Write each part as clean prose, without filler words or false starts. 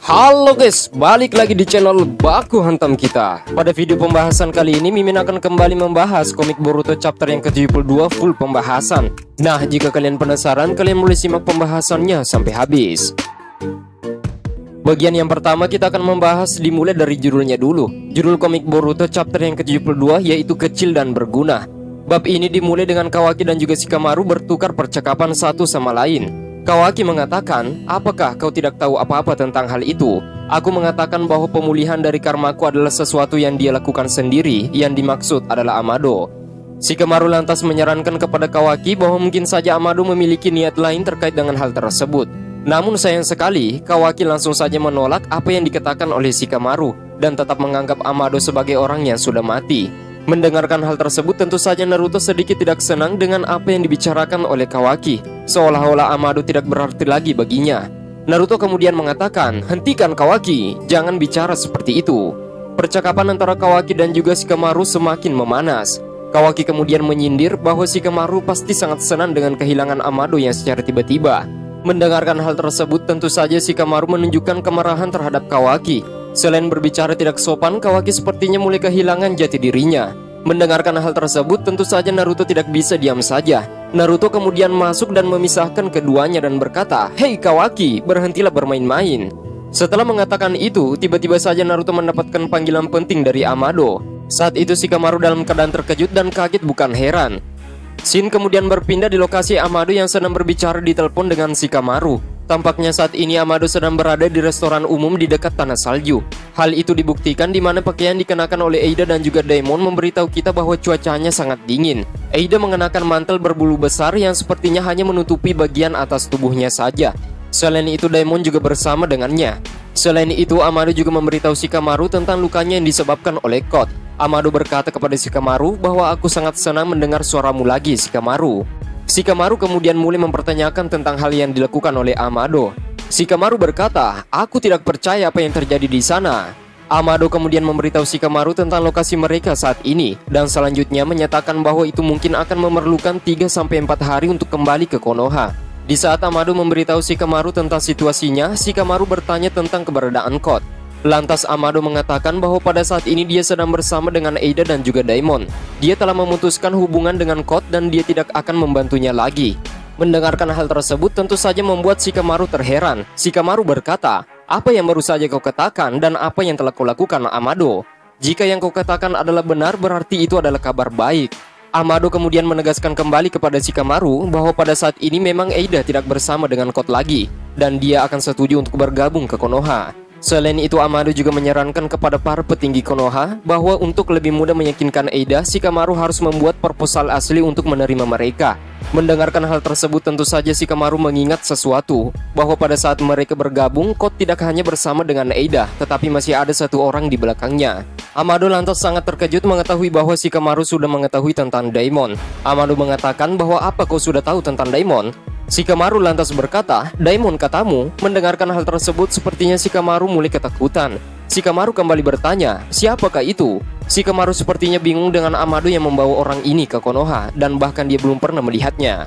Halo guys, balik lagi di channel Baku Hantam kita. Pada video pembahasan kali ini, Mimin akan kembali membahas komik Boruto chapter yang ke-72 full pembahasan. Nah, jika kalian penasaran, kalian boleh simak pembahasannya sampai habis. Bagian yang pertama kita akan membahas dimulai dari judulnya dulu. Judul komik Boruto chapter yang ke-72 yaitu Kecil dan Berguna. Bab ini dimulai dengan Kawaki dan juga Shikamaru bertukar percakapan satu sama lain. Kawaki mengatakan, apakah kau tidak tahu apa-apa tentang hal itu? Aku mengatakan bahwa pemulihan dari karmaku adalah sesuatu yang dia lakukan sendiri, yang dimaksud adalah Amado. Shikamaru lantas menyarankan kepada Kawaki bahwa mungkin saja Amado memiliki niat lain terkait dengan hal tersebut. Namun sayang sekali, Kawaki langsung saja menolak apa yang dikatakan oleh Shikamaru dan tetap menganggap Amado sebagai orang yang sudah mati. Mendengarkan hal tersebut, tentu saja Naruto sedikit tidak senang dengan apa yang dibicarakan oleh Kawaki, seolah-olah Amado tidak berarti lagi baginya. Naruto kemudian mengatakan, hentikan Kawaki, jangan bicara seperti itu. Percakapan antara Kawaki dan juga Shikamaru semakin memanas. Kawaki kemudian menyindir bahwa Shikamaru pasti sangat senang dengan kehilangan Amado yang secara tiba-tiba. Mendengarkan hal tersebut, tentu saja Shikamaru menunjukkan kemarahan terhadap Kawaki. Selain berbicara tidak sopan, Kawaki sepertinya mulai kehilangan jati dirinya. Mendengarkan hal tersebut, tentu saja Naruto tidak bisa diam saja. Naruto kemudian masuk dan memisahkan keduanya dan berkata, "Hei Kawaki, berhentilah bermain-main." Setelah mengatakan itu, tiba-tiba saja Naruto mendapatkan panggilan penting dari Amado. Saat itu Shikamaru dalam keadaan terkejut dan kaget bukan heran. Shin kemudian berpindah di lokasi Amado yang sedang berbicara di telepon dengan Shikamaru. Tampaknya saat ini Amado sedang berada di restoran umum di dekat tanah salju. Hal itu dibuktikan di mana pakaian dikenakan oleh Eida dan juga Daimon memberitahu kita bahwa cuacanya sangat dingin. Eida mengenakan mantel berbulu besar yang sepertinya hanya menutupi bagian atas tubuhnya saja. Selain itu Daimon juga bersama dengannya. Selain itu Amado juga memberitahu Shikamaru tentang lukanya yang disebabkan oleh Kot. Amado berkata kepada Shikamaru bahwa aku sangat senang mendengar suaramu lagi, Shikamaru. Shikamaru kemudian mulai mempertanyakan tentang hal yang dilakukan oleh Amado. Shikamaru berkata, aku tidak percaya apa yang terjadi di sana. Amado kemudian memberitahu Shikamaru tentang lokasi mereka saat ini, dan selanjutnya menyatakan bahwa itu mungkin akan memerlukan 3-4 hari untuk kembali ke Konoha. Di saat Amado memberitahu Shikamaru tentang situasinya, Shikamaru bertanya tentang keberadaan Kot. Lantas Amado mengatakan bahwa pada saat ini dia sedang bersama dengan Eida dan juga Daimon. Dia telah memutuskan hubungan dengan Kot dan dia tidak akan membantunya lagi. Mendengarkan hal tersebut tentu saja membuat Shikamaru terheran. Shikamaru berkata, apa yang baru saja kau katakan dan apa yang telah kau lakukan, Amado? Jika yang kau katakan adalah benar, berarti itu adalah kabar baik. Amado kemudian menegaskan kembali kepada Shikamaru bahwa pada saat ini memang Eida tidak bersama dengan Kot lagi, dan dia akan setuju untuk bergabung ke Konoha. Selain itu Amado juga menyarankan kepada para petinggi Konoha bahwa untuk lebih mudah meyakinkan Eida, Shikamaru harus membuat proposal asli untuk menerima mereka. Mendengarkan hal tersebut tentu saja Shikamaru mengingat sesuatu, bahwa pada saat mereka bergabung, Kot tidak hanya bersama dengan Eida, tetapi masih ada satu orang di belakangnya. Amado lantas sangat terkejut mengetahui bahwa Shikamaru sudah mengetahui tentang Daimon. Amado mengatakan bahwa apa kau sudah tahu tentang Daimon? Shikamaru lantas berkata, Daimon katamu. Mendengarkan hal tersebut sepertinya Shikamaru mulai ketakutan. Shikamaru kembali bertanya, siapakah itu? Shikamaru sepertinya bingung dengan Amado yang membawa orang ini ke Konoha, dan bahkan dia belum pernah melihatnya.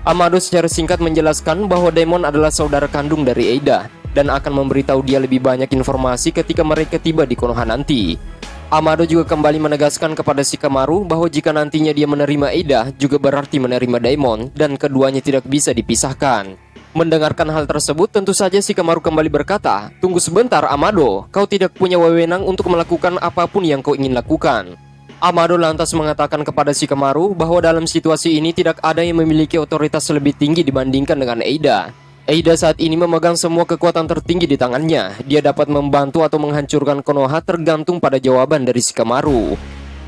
Amado secara singkat menjelaskan bahwa Daimon adalah saudara kandung dari Eida, dan akan memberitahu dia lebih banyak informasi ketika mereka tiba di Konoha nanti. Amado juga kembali menegaskan kepada Shikamaru bahwa jika nantinya dia menerima Eida, juga berarti menerima Daimon, dan keduanya tidak bisa dipisahkan. Mendengarkan hal tersebut, tentu saja Shikamaru kembali berkata, tunggu sebentar Amado, kau tidak punya wewenang untuk melakukan apapun yang kau ingin lakukan. Amado lantas mengatakan kepada Shikamaru bahwa dalam situasi ini tidak ada yang memiliki otoritas lebih tinggi dibandingkan dengan Eida. Eida saat ini memegang semua kekuatan tertinggi di tangannya. Dia dapat membantu atau menghancurkan Konoha tergantung pada jawaban dari Shikamaru.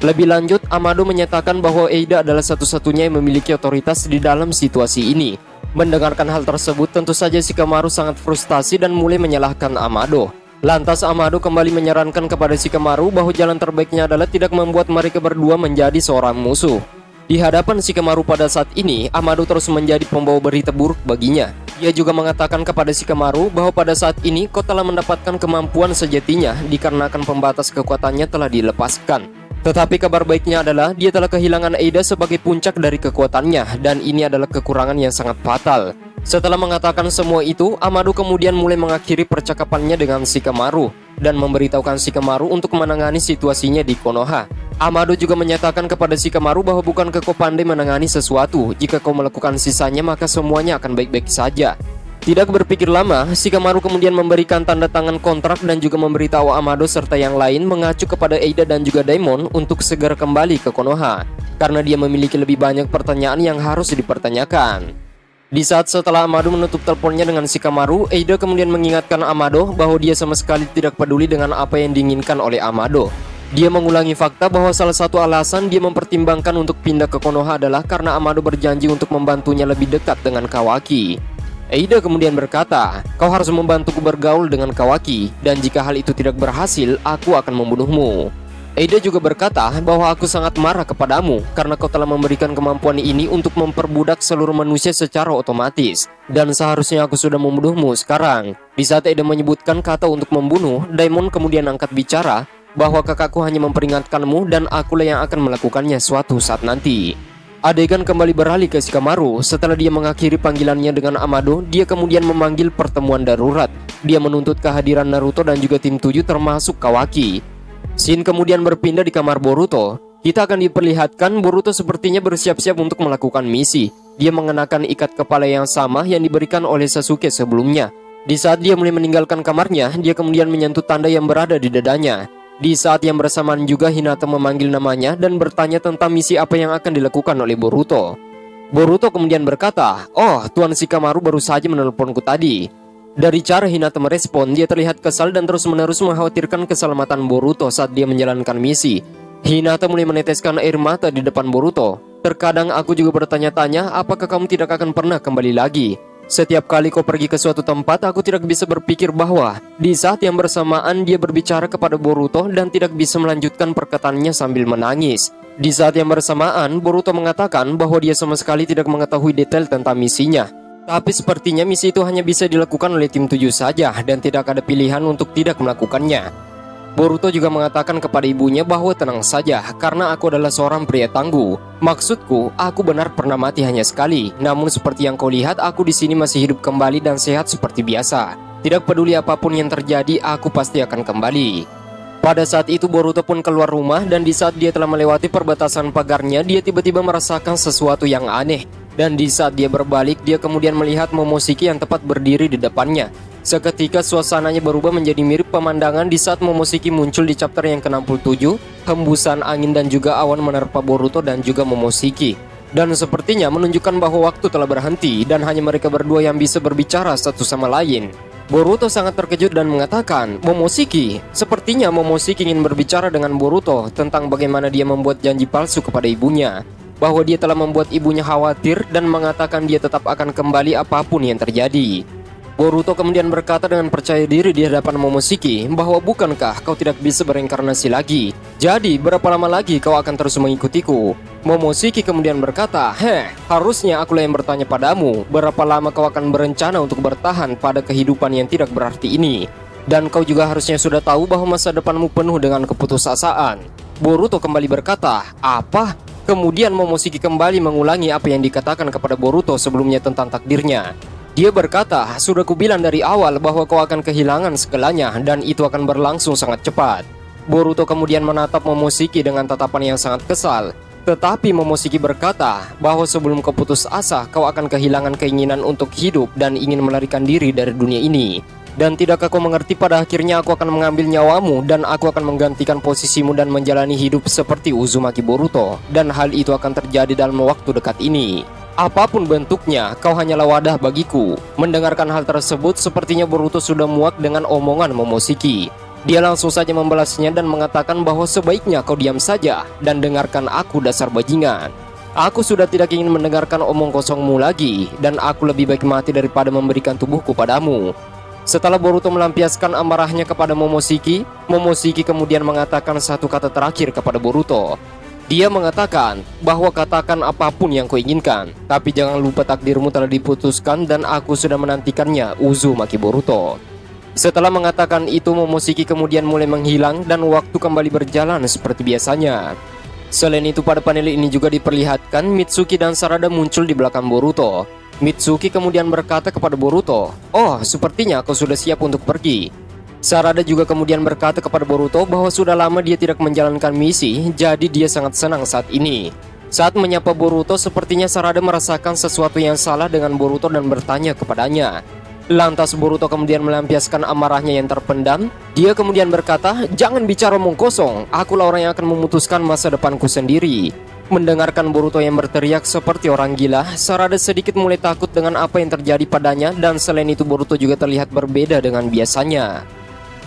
Lebih lanjut, Amado menyatakan bahwa Eida adalah satu-satunya yang memiliki otoritas di dalam situasi ini. Mendengarkan hal tersebut, tentu saja Shikamaru sangat frustasi dan mulai menyalahkan Amado. Lantas Amado kembali menyarankan kepada Shikamaru bahwa jalan terbaiknya adalah tidak membuat mereka berdua menjadi seorang musuh. Di hadapan Shikamaru pada saat ini, Amado terus menjadi pembawa berita buruk baginya. Dia juga mengatakan kepada Shikamaru bahwa pada saat ini Kot telah mendapatkan kemampuan sejatinya dikarenakan pembatas kekuatannya telah dilepaskan. Tetapi kabar baiknya adalah dia telah kehilangan Eida sebagai puncak dari kekuatannya, dan ini adalah kekurangan yang sangat fatal. Setelah mengatakan semua itu, Amado kemudian mulai mengakhiri percakapannya dengan Shikamaru dan memberitahukan Shikamaru untuk menangani situasinya di Konoha. Amado juga menyatakan kepada Shikamaru bahwa bukankah kau pandai menangani sesuatu, jika kau melakukan sisanya maka semuanya akan baik-baik saja. Tidak berpikir lama, Shikamaru kemudian memberikan tanda tangan kontrak dan juga memberitahu Amado serta yang lain mengacu kepada Eida dan juga Daimon untuk segera kembali ke Konoha, karena dia memiliki lebih banyak pertanyaan yang harus dipertanyakan. Di saat setelah Amado menutup teleponnya dengan Shikamaru, Eida kemudian mengingatkan Amado bahwa dia sama sekali tidak peduli dengan apa yang diinginkan oleh Amado. Dia mengulangi fakta bahwa salah satu alasan dia mempertimbangkan untuk pindah ke Konoha adalah karena Amado berjanji untuk membantunya lebih dekat dengan Kawaki. Eida kemudian berkata, kau harus membantuku bergaul dengan Kawaki, dan jika hal itu tidak berhasil, aku akan membunuhmu. Eida juga berkata bahwa aku sangat marah kepadamu karena kau telah memberikan kemampuan ini untuk memperbudak seluruh manusia secara otomatis, dan seharusnya aku sudah membunuhmu sekarang. Di saat Eida menyebutkan kata untuk membunuh, Daimon kemudian angkat bicara bahwa kakakku hanya memperingatkanmu dan akulah yang akan melakukannya suatu saat nanti. Adegan kembali beralih ke Shikamaru. Setelah dia mengakhiri panggilannya dengan Amado, dia kemudian memanggil pertemuan darurat. Dia menuntut kehadiran Naruto dan juga tim 7 termasuk Kawaki. Scene kemudian berpindah di kamar Boruto. Kita akan diperlihatkan Boruto sepertinya bersiap-siap untuk melakukan misi. Dia mengenakan ikat kepala yang sama yang diberikan oleh Sasuke sebelumnya. Di saat dia mulai meninggalkan kamarnya, dia kemudian menyentuh tanda yang berada di dadanya. Di saat yang bersamaan juga Hinata memanggil namanya dan bertanya tentang misi apa yang akan dilakukan oleh Boruto. Boruto kemudian berkata, oh, Tuan Shikamaru baru saja menelponku tadi. Dari cara Hinata merespon, dia terlihat kesal dan terus-menerus mengkhawatirkan keselamatan Boruto saat dia menjalankan misi. Hinata mulai meneteskan air mata di depan Boruto. Terkadang aku juga bertanya-tanya, apakah kamu tidak akan pernah kembali lagi? Setiap kali kau pergi ke suatu tempat, aku tidak bisa berpikir bahwa di saat yang bersamaan dia berbicara kepada Boruto dan tidak bisa melanjutkan perkataannya sambil menangis. Di saat yang bersamaan, Boruto mengatakan bahwa dia sama sekali tidak mengetahui detail tentang misinya. Tapi sepertinya misi itu hanya bisa dilakukan oleh tim 7 saja dan tidak ada pilihan untuk tidak melakukannya. Boruto juga mengatakan kepada ibunya bahwa tenang saja karena aku adalah seorang pria tangguh. Maksudku, aku benar pernah mati hanya sekali. Namun seperti yang kau lihat, aku di sini masih hidup kembali dan sehat seperti biasa. Tidak peduli apapun yang terjadi, aku pasti akan kembali. Pada saat itu Boruto pun keluar rumah dan di saat dia telah melewati perbatasan pagarnya, dia tiba-tiba merasakan sesuatu yang aneh. Dan di saat dia berbalik, dia kemudian melihat Momoshiki yang tepat berdiri di depannya. Seketika suasananya berubah menjadi mirip pemandangan di saat Momoshiki muncul di chapter yang ke-67. Hembusan angin dan juga awan menerpa Boruto dan juga Momoshiki. Dan sepertinya menunjukkan bahwa waktu telah berhenti dan hanya mereka berdua yang bisa berbicara satu sama lain. Boruto sangat terkejut dan mengatakan, Momoshiki. Sepertinya Momoshiki ingin berbicara dengan Boruto tentang bagaimana dia membuat janji palsu kepada ibunya. Bahwa dia telah membuat ibunya khawatir dan mengatakan dia tetap akan kembali apapun yang terjadi. Boruto kemudian berkata dengan percaya diri di hadapan Momoshiki bahwa bukankah kau tidak bisa bereinkarnasi lagi? Jadi berapa lama lagi kau akan terus mengikutiku? Momoshiki kemudian berkata, harusnya akulah yang bertanya padamu, berapa lama kau akan berencana untuk bertahan pada kehidupan yang tidak berarti ini? Dan kau juga harusnya sudah tahu bahwa masa depanmu penuh dengan keputusasaan. Boruto kembali berkata, apa? Kemudian Momoshiki kembali mengulangi apa yang dikatakan kepada Boruto sebelumnya tentang takdirnya. Dia berkata, sudah kubilang dari awal bahwa kau akan kehilangan segalanya dan itu akan berlangsung sangat cepat. Boruto kemudian menatap Momoshiki dengan tatapan yang sangat kesal. Tetapi Momoshiki berkata bahwa sebelum kau putus asa, kau akan kehilangan keinginan untuk hidup dan ingin melarikan diri dari dunia ini. Dan tidakkah kau mengerti pada akhirnya aku akan mengambil nyawamu dan aku akan menggantikan posisimu dan menjalani hidup seperti Uzumaki Boruto. Dan hal itu akan terjadi dalam waktu dekat ini. Apapun bentuknya, kau hanyalah wadah bagiku. Mendengarkan hal tersebut, sepertinya Boruto sudah muak dengan omongan Momoshiki. Dia langsung saja membalasnya dan mengatakan bahwa sebaiknya kau diam saja dan dengarkan aku, dasar bajingan. Aku sudah tidak ingin mendengarkan omong kosongmu lagi, dan aku lebih baik mati daripada memberikan tubuhku padamu. Setelah Boruto melampiaskan amarahnya kepada Momoshiki, Momoshiki kemudian mengatakan satu kata terakhir kepada Boruto. Dia mengatakan bahwa katakan apapun yang kau inginkan, tapi jangan lupa takdirmu telah diputuskan dan aku sudah menantikannya, Uzumaki Boruto. Setelah mengatakan itu, Momoshiki kemudian mulai menghilang dan waktu kembali berjalan seperti biasanya. Selain itu, pada panel ini juga diperlihatkan Mitsuki dan Sarada muncul di belakang Boruto. Mitsuki kemudian berkata kepada Boruto, "Oh, sepertinya kau sudah siap untuk pergi." Sarada juga kemudian berkata kepada Boruto bahwa sudah lama dia tidak menjalankan misi, jadi dia sangat senang saat ini. Saat menyapa Boruto, sepertinya Sarada merasakan sesuatu yang salah dengan Boruto dan bertanya kepadanya. Lantas Boruto kemudian melampiaskan amarahnya yang terpendam. Dia kemudian berkata, "Jangan bicara omong kosong, akulah orang yang akan memutuskan masa depanku sendiri." Mendengarkan Boruto yang berteriak seperti orang gila, Sarada sedikit mulai takut dengan apa yang terjadi padanya, dan selain itu Boruto juga terlihat berbeda dengan biasanya.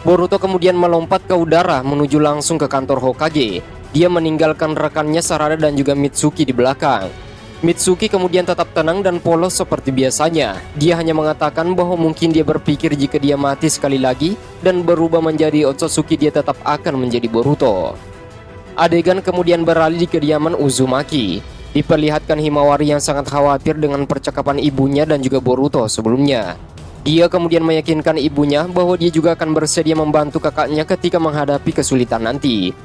Boruto kemudian melompat ke udara menuju langsung ke kantor Hokage. Dia meninggalkan rekannya Sarada dan juga Mitsuki di belakang. Mitsuki kemudian tetap tenang dan polos seperti biasanya. Dia hanya mengatakan bahwa mungkin dia berpikir jika dia mati sekali lagi dan berubah menjadi Otsutsuki, dia tetap akan menjadi Boruto. Adegan kemudian beralih di kediaman Uzumaki. Diperlihatkan Himawari yang sangat khawatir dengan percakapan ibunya dan juga Boruto sebelumnya. Dia kemudian meyakinkan ibunya bahwa dia juga akan bersedia membantu kakaknya ketika menghadapi kesulitan nanti.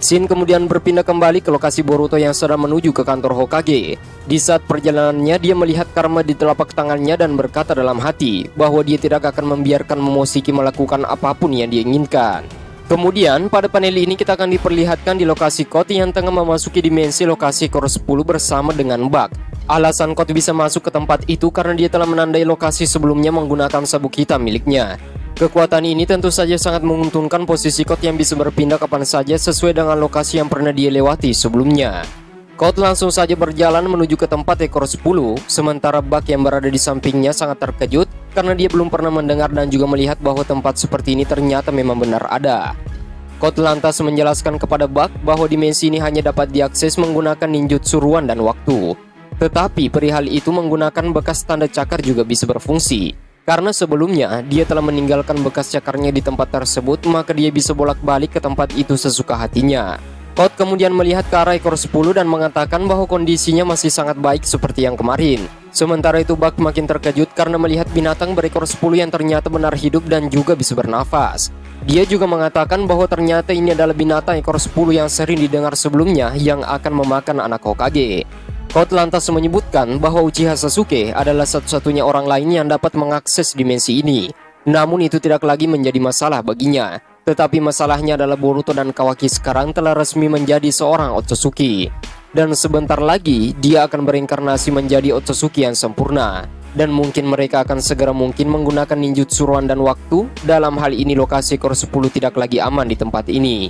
Shin kemudian berpindah kembali ke lokasi Boruto yang sedang menuju ke kantor Hokage. Di saat perjalanannya, dia melihat karma di telapak tangannya dan berkata dalam hati bahwa dia tidak akan membiarkan Momoshiki melakukan apapun yang dia inginkan. Kemudian pada panel ini kita akan diperlihatkan di lokasi Code yang tengah memasuki dimensi lokasi Core 10 bersama dengan Bug. Alasan Code bisa masuk ke tempat itu karena dia telah menandai lokasi sebelumnya menggunakan sabuk hitam miliknya. Kekuatan ini tentu saja sangat menguntungkan posisi Code yang bisa berpindah kapan saja sesuai dengan lokasi yang pernah dia lewati sebelumnya. Code langsung saja berjalan menuju ke tempat Core 10, sementara Bug yang berada di sampingnya sangat terkejut karena dia belum pernah mendengar dan juga melihat bahwa tempat seperti ini ternyata memang benar ada. Code lantas menjelaskan kepada Bug bahwa dimensi ini hanya dapat diakses menggunakan ninjutsu ruan dan waktu. Tetapi perihal itu menggunakan bekas tanda cakar juga bisa berfungsi. Karena sebelumnya dia telah meninggalkan bekas cakarnya di tempat tersebut, maka dia bisa bolak-balik ke tempat itu sesuka hatinya. Code kemudian melihat ke arah Core 10 dan mengatakan bahwa kondisinya masih sangat baik seperti yang kemarin. Sementara itu Bug makin terkejut karena melihat binatang berekor 10 yang ternyata benar hidup dan juga bisa bernafas. Dia juga mengatakan bahwa ternyata ini adalah binatang ekor 10 yang sering didengar sebelumnya yang akan memakan anak Hokage. Code lantas menyebutkan bahwa Uchiha Sasuke adalah satu-satunya orang lain yang dapat mengakses dimensi ini. Namun itu tidak lagi menjadi masalah baginya. Tetapi masalahnya adalah Boruto dan Kawaki sekarang telah resmi menjadi seorang Otsutsuki. Dan sebentar lagi dia akan berinkarnasi menjadi Otsutsuki yang sempurna. Dan mungkin mereka akan segera mungkin menggunakan ninjutsu ruan dan waktu. Dalam hal ini lokasi Core 10 tidak lagi aman di tempat ini.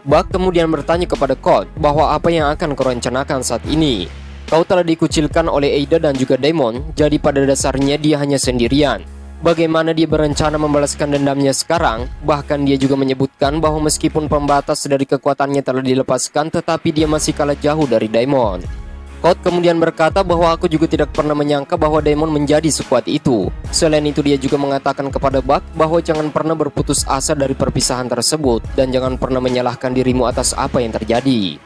Bug kemudian bertanya kepada Code bahwa apa yang akan kau rencanakan saat ini. Kau telah dikucilkan oleh Eida dan juga Daimon, jadi pada dasarnya dia hanya sendirian. Bagaimana dia berencana membalaskan dendamnya sekarang? Bahkan dia juga menyebutkan bahwa meskipun pembatas dari kekuatannya telah dilepaskan, tetapi dia masih kalah jauh dari Daimon. Code kemudian berkata bahwa aku juga tidak pernah menyangka bahwa Daimon menjadi sekuat itu. Selain itu dia juga mengatakan kepada Bug bahwa jangan pernah berputus asa dari perpisahan tersebut dan jangan pernah menyalahkan dirimu atas apa yang terjadi.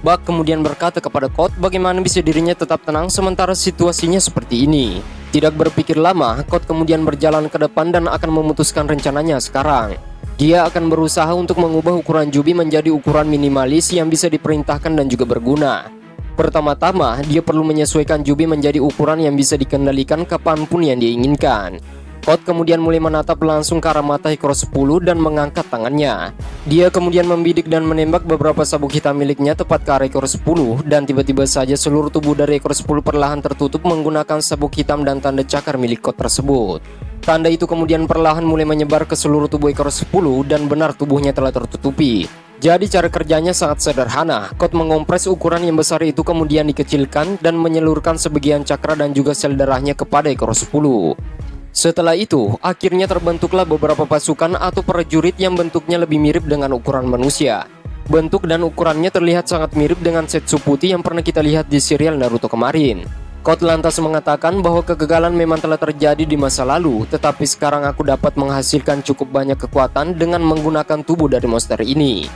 Bug kemudian berkata kepada Code bagaimana bisa dirinya tetap tenang sementara situasinya seperti ini. Tidak berpikir lama, Code kemudian berjalan ke depan dan akan memutuskan rencananya sekarang. Dia akan berusaha untuk mengubah ukuran Jubi menjadi ukuran minimalis yang bisa diperintahkan dan juga berguna. Pertama-tama, dia perlu menyesuaikan Jubi menjadi ukuran yang bisa dikendalikan kapanpun yang dia inginkan. Code kemudian mulai menatap langsung ke arah mata Core 10 dan mengangkat tangannya. Dia kemudian membidik dan menembak beberapa sabuk hitam miliknya tepat ke arah Core 10 dan tiba-tiba saja seluruh tubuh dari Core 10 perlahan tertutup menggunakan sabuk hitam dan tanda cakar milik Code tersebut. Tanda itu kemudian perlahan mulai menyebar ke seluruh tubuh Core 10 dan benar tubuhnya telah tertutupi. Jadi cara kerjanya sangat sederhana. Code mengompres ukuran yang besar itu kemudian dikecilkan dan menyalurkan sebagian cakra dan juga sel darahnya kepada Core 10. Setelah itu, akhirnya terbentuklah beberapa pasukan atau prajurit yang bentuknya lebih mirip dengan ukuran manusia. Bentuk dan ukurannya terlihat sangat mirip dengan Setsu putih yang pernah kita lihat di serial Naruto kemarin. Code lantas mengatakan bahwa kegagalan memang telah terjadi di masa lalu, tetapi sekarang aku dapat menghasilkan cukup banyak kekuatan dengan menggunakan tubuh dari monster ini.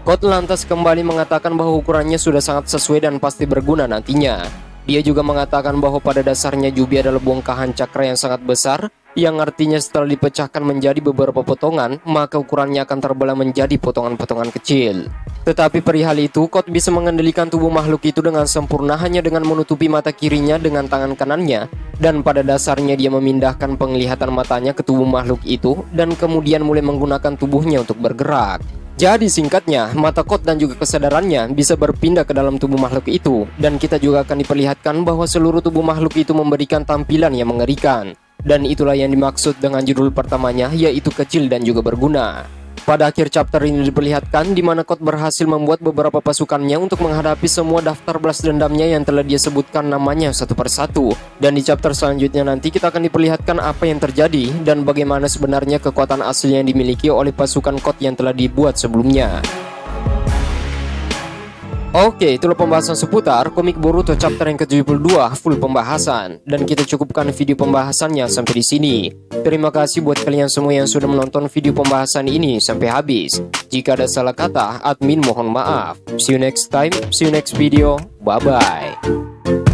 Code lantas kembali mengatakan bahwa ukurannya sudah sangat sesuai dan pasti berguna nantinya. Dia juga mengatakan bahwa pada dasarnya Jubi adalah bongkahan cakra yang sangat besar, yang artinya setelah dipecahkan menjadi beberapa potongan, maka ukurannya akan terbelah menjadi potongan-potongan kecil. Tetapi perihal itu, Kot bisa mengendalikan tubuh makhluk itu dengan sempurna hanya dengan menutupi mata kirinya dengan tangan kanannya, dan pada dasarnya dia memindahkan penglihatan matanya ke tubuh makhluk itu, dan kemudian mulai menggunakan tubuhnya untuk bergerak. Jadi singkatnya, mata Kot dan juga kesadarannya bisa berpindah ke dalam tubuh makhluk itu, dan kita juga akan diperlihatkan bahwa seluruh tubuh makhluk itu memberikan tampilan yang mengerikan. Dan itulah yang dimaksud dengan judul pertamanya, yaitu kecil dan juga berguna. Pada akhir chapter ini diperlihatkan di mana Kot berhasil membuat beberapa pasukannya untuk menghadapi semua daftar balas dendamnya yang telah dia sebutkan namanya satu persatu. Dan di chapter selanjutnya nanti kita akan diperlihatkan apa yang terjadi dan bagaimana sebenarnya kekuatan asli yang dimiliki oleh pasukan Kot yang telah dibuat sebelumnya. Oke, itulah pembahasan seputar komik Boruto chapter yang ke-72 full pembahasan, dan kita cukupkan video pembahasannya sampai di sini. Terima kasih buat kalian semua yang sudah menonton video pembahasan ini sampai habis. Jika ada salah kata, admin mohon maaf. See you next time, see you next video. Bye bye.